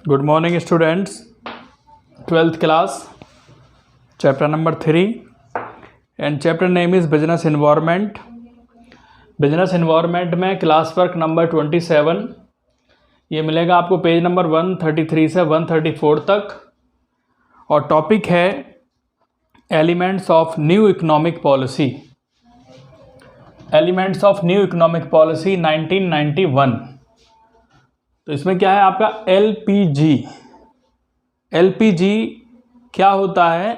Good morning students, 12th class, chapter number 3 and chapter name is business environment. Business environment में class work number 27 ये मिलेगा आपको page number 133 से 134 तक और टॉपिक है elements of new economic policy. Elements of new economic policy 1991। तो इसमें क्या है आपका एलपीजी। एलपीजी क्या होता है,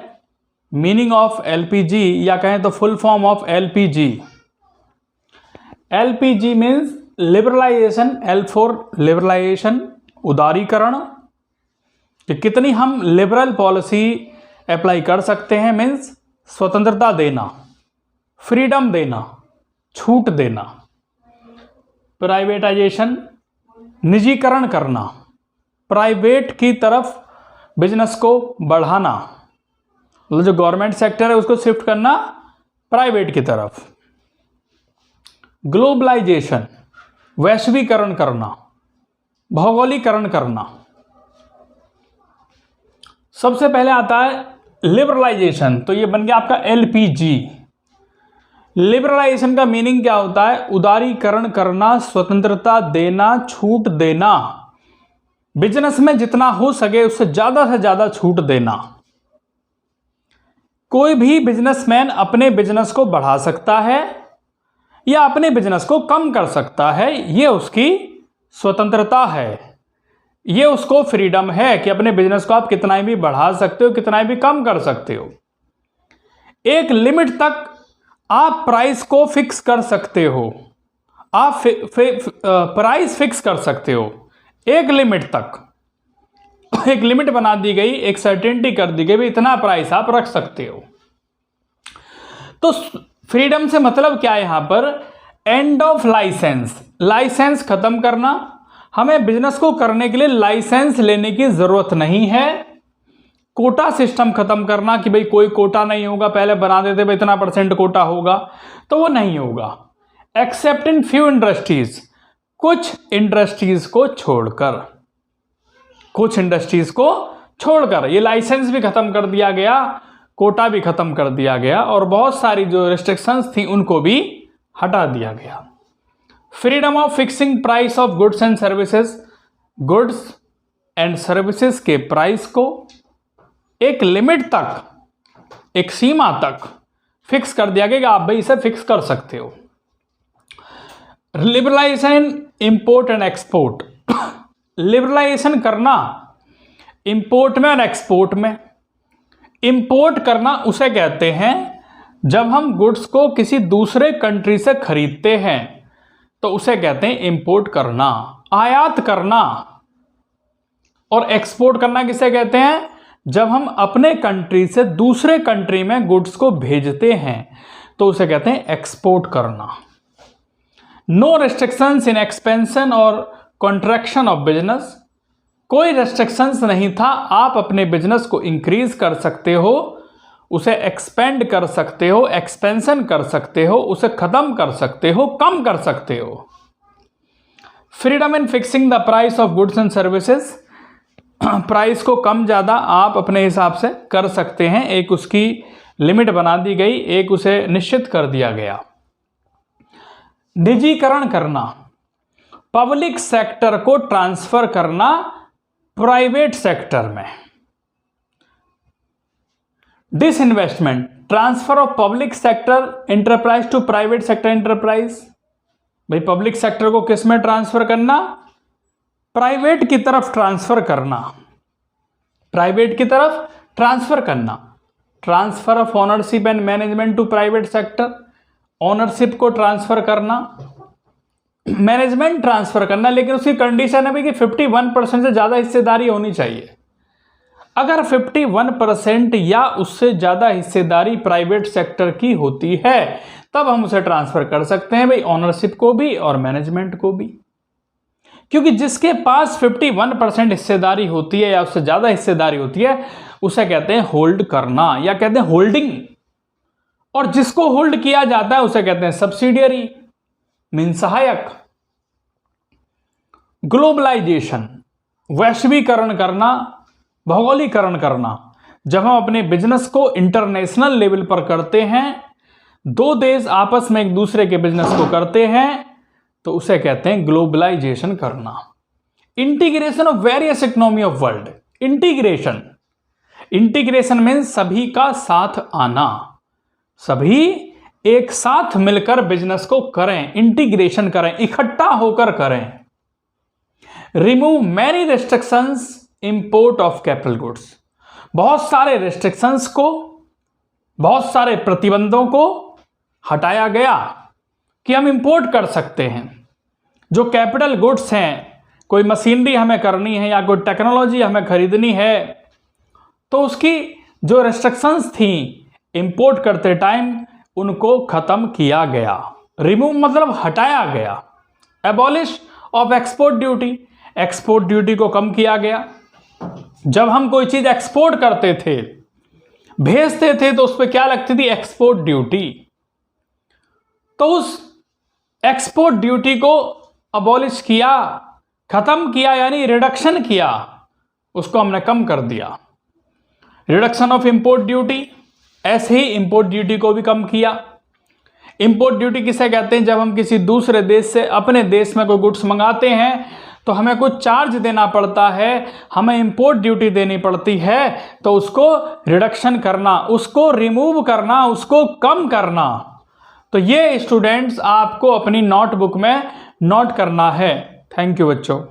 मीनिंग ऑफ एलपीजी या कहें तो full form of LPG. LPG means liberalisation, L for liberalisation, उदारीकरण, कि कितनी हम लिबरल पॉलिसी अप्लाई कर सकते हैं, मीन्स स्वतंत्रता देना, फ्रीडम देना, छूट देना। प्राइवेटाइजेशन, निजीकरण करना, प्राइवेट की तरफ बिजनेस को बढ़ाना, मतलब जो गवर्नमेंट सेक्टर है उसको शिफ्ट करना प्राइवेट की तरफ। ग्लोबलाइजेशन, वैश्वीकरण करना, भौगोलिकरण करना। सबसे पहले आता है लिबरलाइजेशन, तो ये बन गया आपका एलपीजी। लिबरलाइजेशन का मीनिंग क्या होता है, उदारीकरण करना, स्वतंत्रता देना, छूट देना, बिजनेस में जितना हो सके उससे ज्यादा छूट देना। कोई भी बिजनेसमैन अपने बिजनेस को बढ़ा सकता है या अपने बिजनेस को कम कर सकता है, ये उसकी स्वतंत्रता है, ये उसको फ्रीडम है कि अपने बिजनेस को आप कितना भी बढ़ा सकते हो, कितना भी कम कर सकते हो। एक लिमिट तक आप प्राइस को फिक्स कर सकते हो, आप प्राइस फिक्स कर सकते हो एक लिमिट तक। एक लिमिट बना दी गई, एक सर्टेनिटी कर दी गई, भी इतना प्राइस आप रख सकते हो। तो फ्रीडम से मतलब क्या है यहां पर, एंड ऑफ लाइसेंस, लाइसेंस खत्म करना। हमें बिजनेस को करने के लिए लाइसेंस लेने की जरूरत नहीं है। कोटा सिस्टम खत्म करना कि भाई कोई कोटा नहीं होगा, पहले बना देते भाई इतना % कोटा होगा, तो वो नहीं होगा। एक्सेप्ट इन फ्यू इंडस्ट्रीज, कुछ इंडस्ट्रीज को छोड़कर, कुछ इंडस्ट्रीज को छोड़कर। ये लाइसेंस भी खत्म कर दिया गया, कोटा भी खत्म कर दिया गया और बहुत सारी जो रिस्ट्रिक्शंस थी उनको भी हटा दिया गया। Freedom of fixing price of goods and services, goods and services के प्राइस को एक लिमिट तक, एक सीमा तक फिक्स कर दिया गया कि आप भाई इसे फिक्स कर सकते हो। Liberalisation import and export, liberalisation करना इंपोर्ट में और एक्सपोर्ट में। इंपोर्ट करना उसे कहते हैं जब हम गुड्स को किसी दूसरे कंट्री से खरीदते हैं, तो उसे कहते हैं इंपोर्ट करना, आयात करना। और एक्सपोर्ट करना किसे कहते हैं, जब हम अपने कंट्री से दूसरे कंट्री में गुड्स को भेजते हैं, तो उसे कहते हैं एक्सपोर्ट करना। नो रेस्ट्रिक्शंस इन एक्सपेंशन और कॉन्ट्रैक्शन ऑफ बिजनेस, कोई रेस्ट्रिक्शंस नहीं था, आप अपने बिजनेस को इंक्रीज कर सकते हो, उसे एक्सपेंड कर सकते हो, एक्सपेंशन कर सकते हो, उसे खत्म कर सकते हो, कम कर सकते हो। Freedom in fixing the price of goods and services, price को कम ज़्यादा आप अपने हिसाब से कर सकते हैं, एक उसकी लिमिट बना दी गई, एक उसे निश्चित कर दिया गया। निजीकरण करना, पब्लिक सेक्टर को ट्रांसफर करना प्राइवेट सेक्टर में। Disinvestment, transfer of public sector enterprise to private sector enterprise. भाई पब्लिक सेक्टर को किस में ट्रांसफर करना, प्राइवेट की तरफ ट्रांसफर करना, प्राइवेट की तरफ ट्रांसफर करना। Transfer of ownership and management to private sector, ownership को ट्रांसफर करना, मैनेजमेंट ट्रांसफर करना, लेकिन उसकी कंडीशन है कि 51% से ज्यादा हिस्सेदारी होनी चाहिए। अगर 51% या उससे ज्यादा हिस्सेदारी प्राइवेट सेक्टर की होती है, तब हम उसे ट्रांसफर कर सकते हैं, भाई ओनरशिप को भी और मैनेजमेंट को भी। क्योंकि जिसके पास 51% हिस्सेदारी होती है या उससे ज्यादा हिस्सेदारी होती है, उसे कहते हैं होल्ड करना या कहते हैं होल्डिंग। और जिसको होल्ड किया जाता है उसे कहते हैं सब्सिडियरी, मीन सहायक। ग्लोबलाइजेशन, वैश्वीकरण करना, भौगोलिकरण करना। जब हम अपने बिजनेस को इंटरनेशनल लेवल पर करते हैं, दो देश आपस में एक दूसरे के बिजनेस को करते हैं, तो उसे कहते हैं ग्लोबलाइजेशन करना। Integration of various economy of world. Integration means सभी का साथ आना, सभी एक साथ मिलकर बिजनेस को करें, इंटीग्रेशन करें, इकट्ठा होकर करें। Remove many restrictions import of capital goods. बहुत सारे रेस्ट्रिक्शंस को, बहुत सारे प्रतिबंधों को हटाया गया कि हम इंपोर्ट कर सकते हैं। जो कैपिटल गुड्स हैं, कोई मशीनरी हमें करनी है या कोई टेक्नोलॉजी हमें खरीदनी है, तो उसकी जो रेस्ट्रिक्शंस थी इंपोर्ट करते टाइम, उनको खत्म किया गया। रिमूव मतलब हटाया गया। Abolish of export duty. Export duty को कम किया गया। जब हम कोई चीज एक्सपोर्ट करते थे, भेजते थे, तो उस पर क्या लगती थी? Export duty. तो उस एक्सपोर्ट ड्यूटी को अबॉलिश किया, खत्म किया, यानी रिडक्शन किया, उसको हमने कम कर दिया। Reduction of import duty. ऐसे ही इंपोर्ट ड्यूटी को भी कम किया। इंपोर्ट ड्यूटी किसे कहते हैं? जब हम किसी दूसरे देश से अपने देश में कोई गुड्स मंगाते हैं तो हमें कुछ चार्ज देना पड़ता है, हमें इंपोर्ट ड्यूटी देनी पड़ती है, तो उसको रिडक्शन करना, उसको रिमूव करना, उसको कम करना। तो ये स्टूडेंट्स आपको अपनी नोटबुक में नोट करना है। थैंक यू बच्चों।